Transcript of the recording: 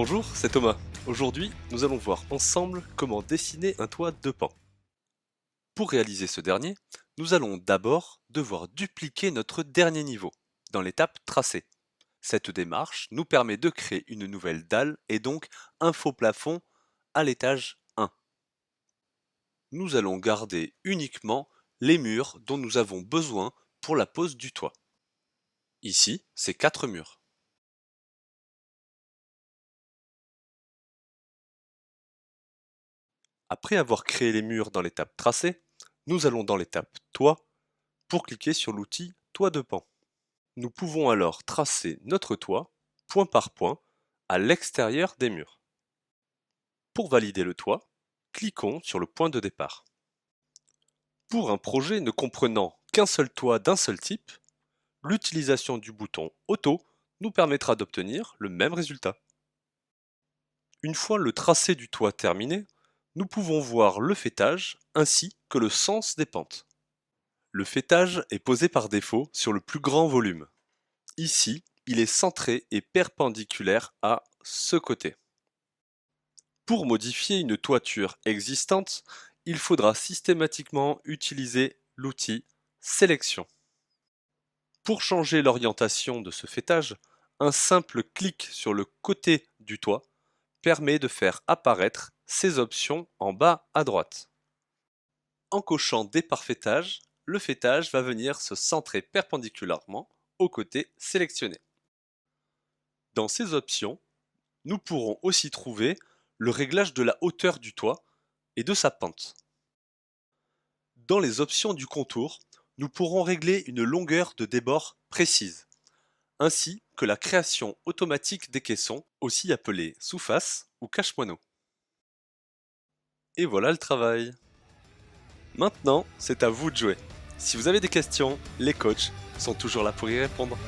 Bonjour, c'est Thomas. Aujourd'hui, nous allons voir ensemble comment dessiner un toit de pans. Pour réaliser ce dernier, nous allons d'abord devoir dupliquer notre dernier niveau, dans l'étape tracé. Cette démarche nous permet de créer une nouvelle dalle et donc un faux plafond à l'étage 1. Nous allons garder uniquement les murs dont nous avons besoin pour la pose du toit. Ici, c'est 4 murs. Après avoir créé les murs dans l'étape tracé, nous allons dans l'étape toit pour cliquer sur l'outil toit de pan. Nous pouvons alors tracer notre toit, point par point, à l'extérieur des murs. Pour valider le toit, cliquons sur le point de départ. Pour un projet ne comprenant qu'un seul toit d'un seul type, l'utilisation du bouton Auto nous permettra d'obtenir le même résultat. Une fois le tracé du toit terminé, nous pouvons voir le faîtage ainsi que le sens des pentes. Le faîtage est posé par défaut sur le plus grand volume. Ici, il est centré et perpendiculaire à ce côté. Pour modifier une toiture existante, il faudra systématiquement utiliser l'outil Sélection. Pour changer l'orientation de ce faîtage, un simple clic sur le côté du toit permet de faire apparaître ces options en bas à droite. En cochant Départ faîtage, le faîtage va venir se centrer perpendiculairement au côté sélectionné. Dans ces options, nous pourrons aussi trouver le réglage de la hauteur du toit et de sa pente. Dans les options du contour, nous pourrons régler une longueur de débord précise, ainsi que la création automatique des caissons, aussi appelés sous-face ou cache-moineaux. Et voilà le travail. Maintenant, c'est à vous de jouer. Si vous avez des questions, les coachs sont toujours là pour y répondre.